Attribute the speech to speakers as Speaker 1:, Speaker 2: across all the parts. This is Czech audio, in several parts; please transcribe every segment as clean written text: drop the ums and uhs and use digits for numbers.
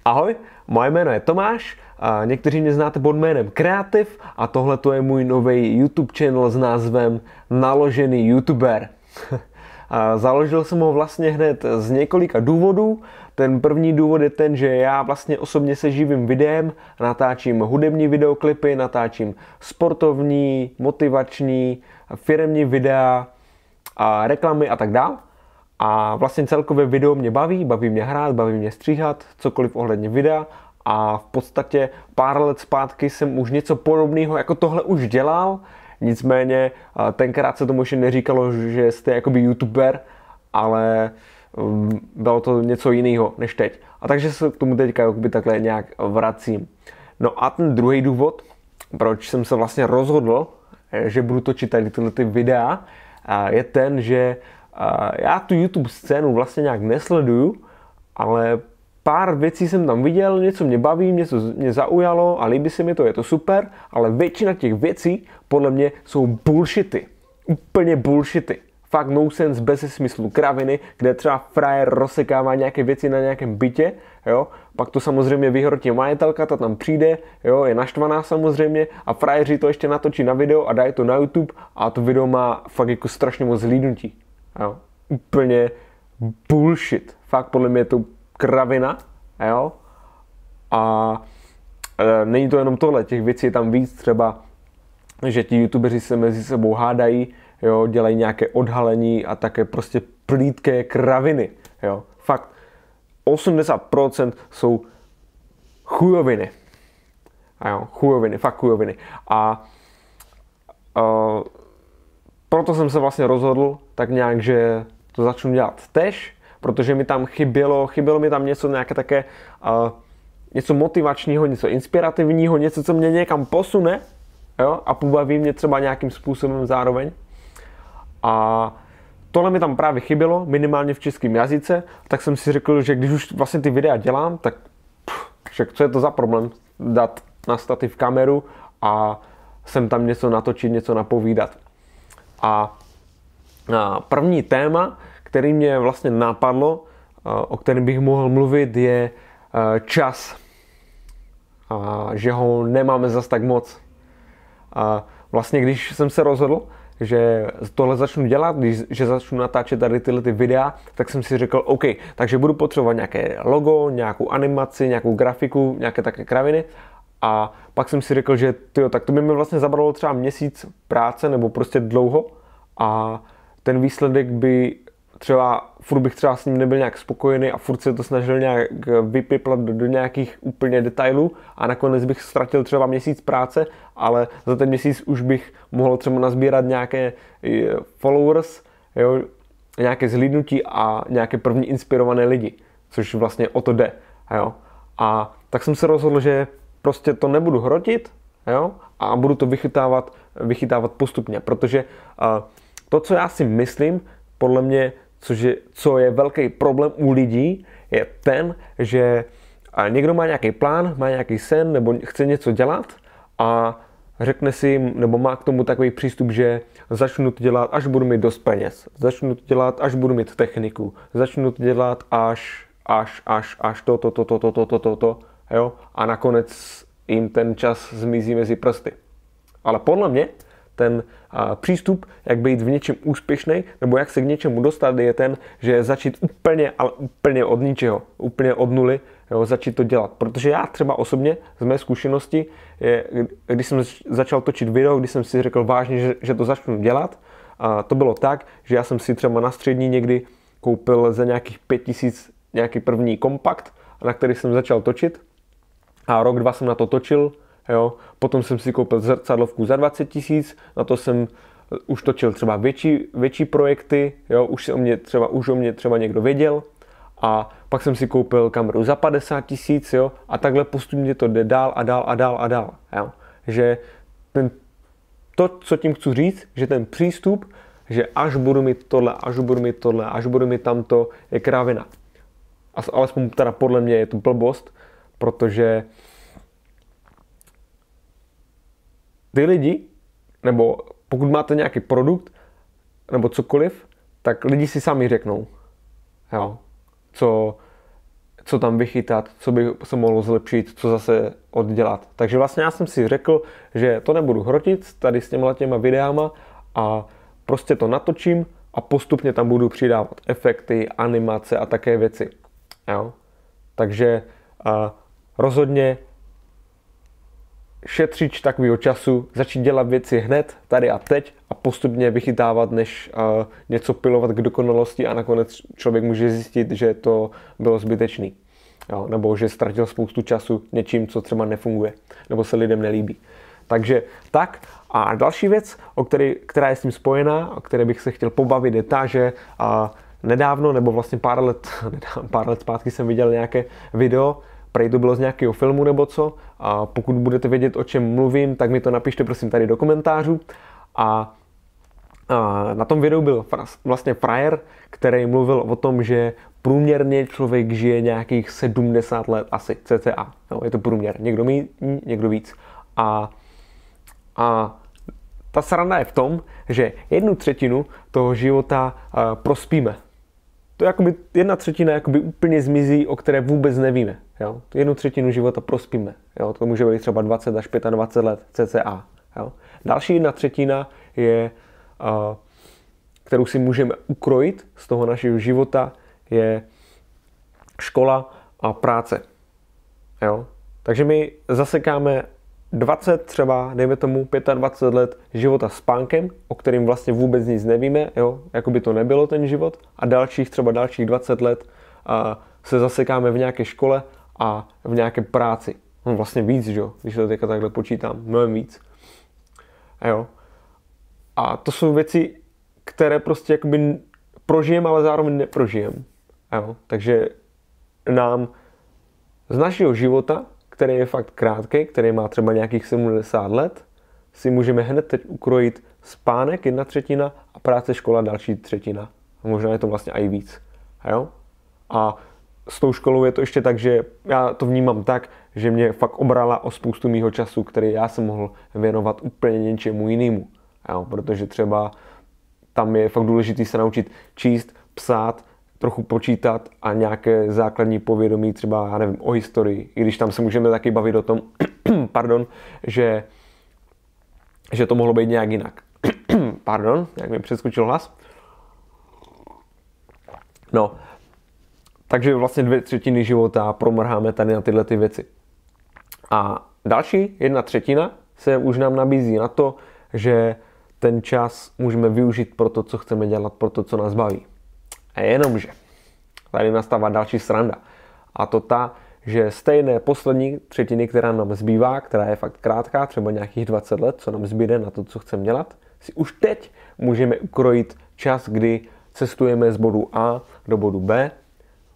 Speaker 1: Ahoj, moje jméno je Tomáš, a někteří mě znáte pod jménem Kreativ a tohle je můj nový YouTube channel s názvem Naložený YouTuber. Založil jsem ho vlastně hned z několika důvodů. Ten první důvod je ten, že já vlastně osobně se živím videem, natáčím hudební videoklipy, natáčím sportovní, motivační, firemní videa, a reklamy a tak dále. A vlastně celkově video mě baví mě hrát, baví mě stříhat, cokoliv ohledně videa. A v podstatě pár let zpátky jsem už něco podobného jako tohle už dělal. Nicméně tenkrát se tomu ještě neříkalo, že jste jakoby YouTuber, ale bylo to něco jiného než teď. A takže se k tomu teďka takhle nějak vracím. No a ten druhý důvod, proč jsem se vlastně rozhodl, že budu točit tady tyhle videa, je ten, že já tu YouTube scénu vlastně nějak nesleduju, ale pár věcí jsem tam viděl, něco mě baví, něco mě zaujalo a líbí se mi to, je to super, ale většina těch věcí podle mě jsou bullshity. Úplně bullshity. Fakt no sense, bez smyslu, kraviny, kde třeba frajer rozsekává nějaké věci na nějakém bytě, jo, pak to samozřejmě vyhrotí majitelka, ta tam přijde, jo, je naštvaná samozřejmě a frajeři to ještě natočí na video a dají to na YouTube a to video má fakt jako strašně moc zhlídnutí. Jo. Úplně bullshit. Fakt podle mě je to kravina. Jo. A není to jenom tohle, těch věcí je tam víc, třeba, že ti youtubeři se mezi sebou hádají, jo, dělají nějaké odhalení a také prostě plítké kraviny. Jo. Fakt 80% jsou chujoviny. A jo, chujoviny, fakt chujoviny. A proto jsem se vlastně rozhodl tak nějak, že to začnu dělat tež, protože mi tam chybělo mi tam něco nějaké také, něco motivačního, něco inspirativního, něco, co mě někam posune, jo, a pobaví mě třeba nějakým způsobem zároveň. A tohle mi tam právě chybělo, minimálně v českém jazyce, tak jsem si řekl, že když už vlastně ty videa dělám, tak co je to za problém dát na stativ kameru a sem tam něco natočit, něco napovídat. A první téma, který mě vlastně napadlo, o kterém bych mohl mluvit, je čas. Že ho nemáme zas tak moc. Vlastně když jsem se rozhodl, že tohle začnu dělat, že začnu natáčet tady tyhle videa, tak jsem si řekl, OK, takže budu potřebovat nějaké logo, nějakou animaci, nějakou grafiku, nějaké také kraviny. A pak jsem si řekl, že tak to by mi vlastně zabralo třeba měsíc práce nebo prostě dlouho a ten výsledek by furt bych třeba s ním nebyl nějak spokojený a furt se to snažil nějak vypiplat do nějakých úplně detailů a nakonec bych ztratil třeba měsíc práce, ale za ten měsíc už bych mohl třeba nazbírat nějaké followers, jo, nějaké zhlídnutí a nějaké první inspirované lidi, což vlastně o to jde. Jo. A tak jsem se rozhodl, že prostě to nebudu hrotit, jo, a budu to vychytávat postupně, protože to, co já si myslím, podle mě, co je velký problém u lidí, je ten, že někdo má nějaký plán, má nějaký sen nebo chce něco dělat a řekne si, nebo má k tomu takový přístup, že začnu to dělat, až budu mít dost peněz, začnu to dělat, až budu mít techniku, začnu to dělat až to, jo, a nakonec jim ten čas zmizí mezi prsty. Ale podle mě ten přístup, jak být v něčem úspěšný, nebo jak se k něčemu dostat, je ten, že začít úplně od ničeho, úplně od nuly, jo, začít to dělat. Protože já třeba osobně, z mé zkušenosti, když jsem začal točit video, když jsem si řekl vážně, že to začnu dělat, to bylo tak, že já jsem si třeba na střední někdy koupil za nějakých 5000 nějaký první kompakt, na který jsem začal točit. A rok, dva jsem na to točil, jo. Potom jsem si koupil zrcadlovku za 20 000, na to jsem už točil třeba větší projekty, jo. Už o mě třeba někdo věděl. A pak jsem si koupil kameru za 50 000, jo. A takhle postupně to jde dál a dál. Jo. Že co tím chci říct, že ten přístup, že až budu mít tohle, až budu mít tamto, je kravina. Alespoň teda podle mě je to blbost, protože ty lidi, nebo pokud máte nějaký produkt, nebo cokoliv, tak lidi si sami řeknou, jo, co tam vychytat, co by se mohlo zlepšit, co zase oddělat. Takže vlastně já jsem si řekl, že to nebudu hrotit tady s těma videama a prostě to natočím a postupně tam budu přidávat efekty, animace a také věci. Jo? Takže rozhodně šetřič takového času, začít dělat věci hned, tady a teď a postupně vychytávat, než něco pilovat k dokonalosti a nakonec člověk může zjistit, že to bylo zbytečný. Jo? Nebo že ztratil spoustu času něčím, co třeba nefunguje, nebo se lidem nelíbí. Takže tak. A další věc, která je s tím spojená, o které bych se chtěl pobavit, je ta, že nedávno, nebo vlastně pár let zpátky jsem viděl nějaké video, prej to bylo z nějakého filmu nebo co. A pokud budete vědět, o čem mluvím, tak mi to napište prosím tady do komentářů. A na tom videu byl vlastně frajer, který mluvil o tom, že průměrně člověk žije nějakých 70 let asi, cca. No, je to průměr. Někdo méně, někdo víc. A ta sranda je v tom, že 1/3 toho života prospíme. To je jakoby 1/3 jakoby úplně zmizí, o které vůbec nevíme. Jo? 1/3 života prospíme. Jo? To může být třeba 20 až 25 let cca. Jo? Další 1/3 je, kterou si můžeme ukrojit z toho našeho života, je škola a práce. Jo? Takže my zasekáme 20 třeba, dejme tomu 25 let života spánkem, o kterým vlastně vůbec nic nevíme, jo? Jako by to nebylo ten život, a dalších 20 let se zasekáme v nějaké škole a v nějaké práci. No vlastně víc, jo? Když to teďka takhle počítám, mnohem víc. Jo? A to jsou věci, které prostě jakoby prožijeme, ale zároveň neprožijeme. Jo? Takže nám z našeho života, který je fakt krátký, který má třeba nějakých 70 let, si můžeme hned teď ukrojit spánek 1/3 a práce, škola další 1/3. A možná je to vlastně i víc. Jo? A s tou školou je to ještě tak, že já to vnímám tak, že mě fakt obrala o spoustu mýho času, který já jsem mohl věnovat úplně něčemu jinému. Jo? Protože třeba tam je fakt důležité se naučit číst, psát, trochu počítat a nějaké základní povědomí, třeba, já nevím, o historii. I když tam se můžeme taky bavit o tom, pardon, že to mohlo být nějak jinak. Pardon, jak mi přeskočil hlas. No, takže vlastně 2/3 života promrháme tady na tyhle ty věci. A další 1/3 se už nám nabízí na to, že ten čas můžeme využít pro to, co chceme dělat, pro to, co nás baví. A jenomže tady nastává další sranda. A to ta, že stejné poslední 1/3, která nám zbývá, která je fakt krátká, třeba nějakých 20 let, co nám zbyde na to, co chceme dělat, si už teď můžeme ukrojit čas, kdy cestujeme z bodu A do bodu B.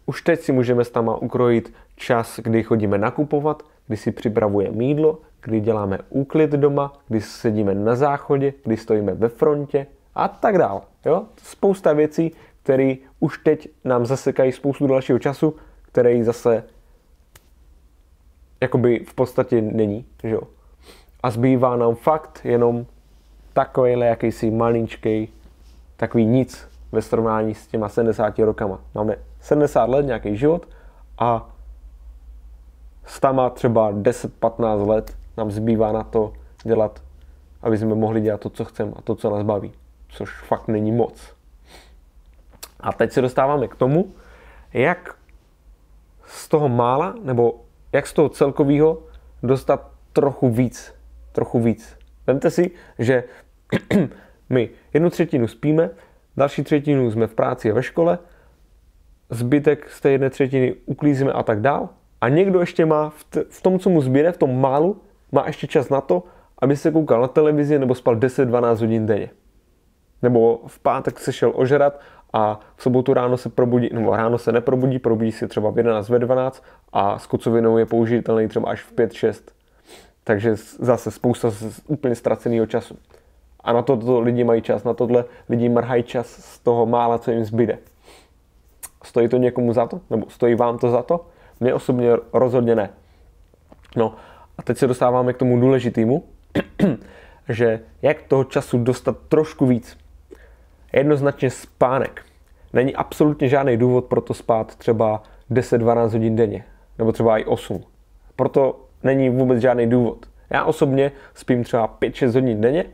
Speaker 1: Už teď si můžeme s tama ukrojit čas, kdy chodíme nakupovat, kdy si připravujeme jídlo, kdy děláme úklid doma, kdy sedíme na záchodě, kdy stojíme ve frontě a tak dále. Jo? Spousta věcí, které už teď nám zasekají spoustu dalšího času, který zase jakoby v podstatě není. Že jo? A zbývá nám fakt jenom takovýhle jakýsi maličkej, takový nic ve srovnání s těma 70 rokama. Máme 70 let, nějaký život a s tama třeba 10-15 let nám zbývá na to dělat, aby jsme mohli dělat to, co chceme a to, co nás baví. Což fakt není moc. A teď se dostáváme k tomu, jak z toho mála, nebo jak z toho celkového dostat trochu víc. Vemte si, že my 1/3 spíme, další 1/3 jsme v práci a ve škole, zbytek z té 1/3 uklízíme a tak dál. A někdo ještě má v tom, co mu zbyde, v tom málu, má ještě čas na to, aby se koukal na televizi nebo spal 10-12 hodin denně. Nebo v pátek se šel ožrat a v sobotu ráno se probudí, nebo ráno se neprobudí, probudí se třeba v 11, ve 12 a s kocovinou je použitelný třeba až v 5-6. Takže zase spousta úplně ztraceného času. A na to lidi mají čas, na tohle lidi mrhají čas z toho mála, co jim zbyde. Stojí to někomu za to? Nebo stojí vám to za to? Mně osobně rozhodně ne. No a teď se dostáváme k tomu důležitému, že jak toho času dostat trošku víc. Jednoznačně spánek. Není absolutně žádný důvod pro to spát třeba 10-12 hodin denně, nebo třeba i 8. Proto není vůbec žádný důvod. Já osobně spím třeba 5-6 hodin denně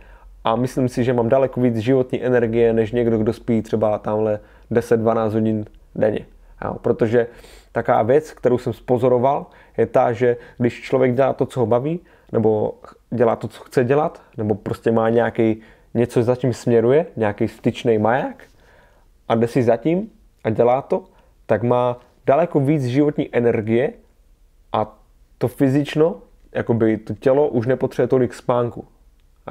Speaker 1: a myslím si, že mám daleko víc životní energie, než někdo, kdo spí třeba tamhle 10-12 hodin denně. Jo, protože taková věc, kterou jsem spozoroval, je ta, že když člověk dělá to, co ho baví, nebo dělá to, co chce dělat, nebo prostě má něco za tím směruje, nějaký styčný maják a jde si za tím a dělá to, tak má daleko víc životní energie a to fyzično, jakoby to tělo už nepotřebuje tolik spánku.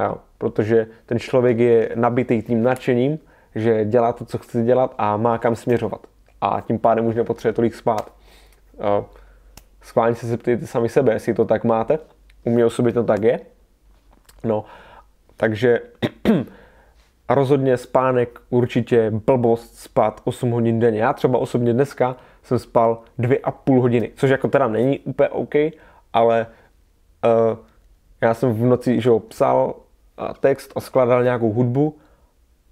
Speaker 1: Jo, protože ten člověk je nabitý tím nadšením, že dělá to, co chce dělat a má kam směřovat. A tím pádem už nepotřebuje tolik spát. Schválně se zeptejte sami sebe, jestli to tak máte. U mě osobně to tak je. No, takže rozhodně spánek určitě blbost spát 8 hodin denně. Já třeba osobně dneska jsem spal 2,5 hodiny, což jako teda není úplně OK, ale já jsem v noci psal text a skládal nějakou hudbu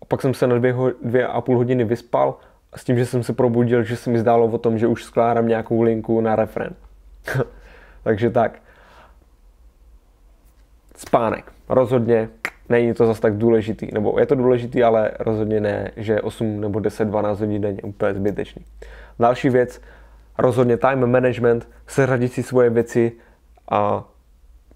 Speaker 1: a pak jsem se na 2,5 hodiny vyspal s tím, že jsem se probudil, že se mi zdálo o tom, že už skládám nějakou linku na refrén. Takže tak. Spánek. Rozhodně není to zase tak důležitý. Nebo je to důležitý, ale rozhodně ne, že 8 nebo 10, 12 hodin denně úplně zbytečný. Další věc, rozhodně time management, seřadit si svoje věci a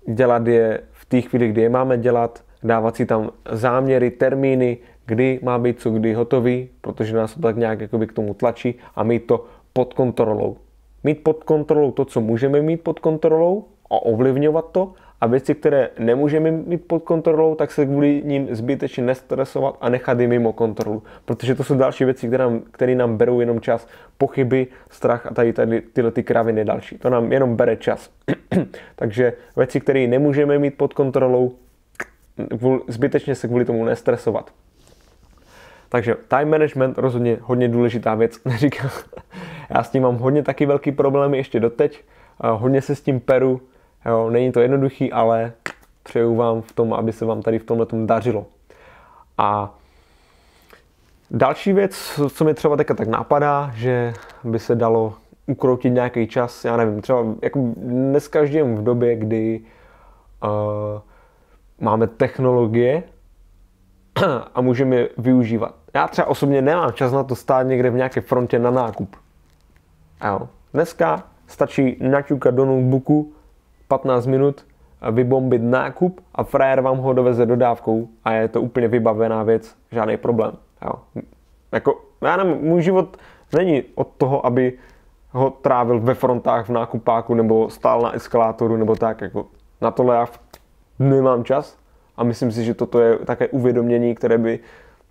Speaker 1: dělat je v té chvíli, kdy je máme dělat, dávat si tam záměry, termíny, kdy má být co kdy hotový, protože nás to tak nějak jakoby k tomu tlačí a mít to pod kontrolou. Mít pod kontrolou to, co můžeme mít pod kontrolou a ovlivňovat to a věci, které nemůžeme mít pod kontrolou, tak se kvůli ním zbytečně nestresovat a nechat je mimo kontrolu. Protože to jsou další věci, které nám berou jenom čas, pochyby, strach a tady tyhle ty kraviny další. To nám jenom bere čas. Takže věci, které nemůžeme mít pod kontrolou, zbytečně se kvůli tomu nestresovat. Takže time management rozhodně hodně důležitá věc. Neříkám, já s tím mám hodně taky velký problémy ještě doteď. Hodně se s tím peru. Jo, není to jednoduchý, ale přeju vám v tom, aby se vám tady v tomhletom dařilo. A další věc, co mi třeba teďka tak napadá, že by se dalo ukroutit nějaký čas, já nevím, třeba jako dneska žijeme v době, kdy máme technologie a můžeme je využívat. Já třeba osobně nemám čas na to stát někde v nějaké frontě na nákup. Jo. Dneska stačí naťukat do notebooku 15 minut, vybombit nákup a frajer vám ho doveze dodávkou a je to úplně vybavená věc, žádný problém. Jo. Jako, já nevím, můj život není od toho, aby ho trávil ve frontách v nákupáku nebo stál na eskalátoru nebo tak. Jako, na tohle já nemám čas a myslím si, že toto je také uvědomění, které by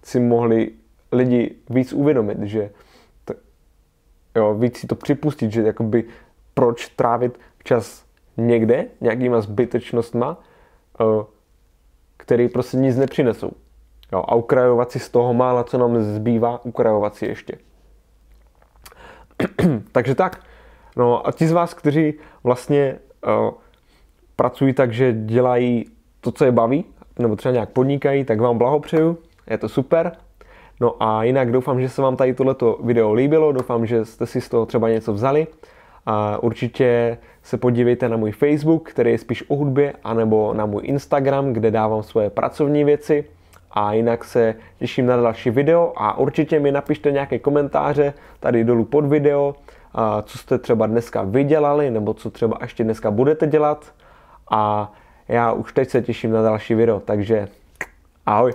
Speaker 1: si mohli lidi víc uvědomit, že víc si to připustit, že jakoby proč trávit čas někde, nějakýma zbytečnostma, který prostě nic nepřinesou. Jo, a ukrajovat si z toho mála, co nám zbývá, ukrajovat si ještě. Takže tak. No a ti z vás, kteří vlastně pracují tak, že dělají to, co je baví, nebo třeba nějak podnikají, tak vám blahopřeju, je to super. No a jinak doufám, že se vám tady tohleto video líbilo, doufám, že jste si z toho třeba něco vzali. A určitě se podívejte na můj Facebook, který je spíš o hudbě, anebo na můj Instagram, kde dávám svoje pracovní věci. A jinak se těším na další video a určitě mi napište nějaké komentáře tady dolů pod video, co jste třeba dneska vydělali, nebo co třeba ještě dneska budete dělat. A já už teď se těším na další video, takže ahoj.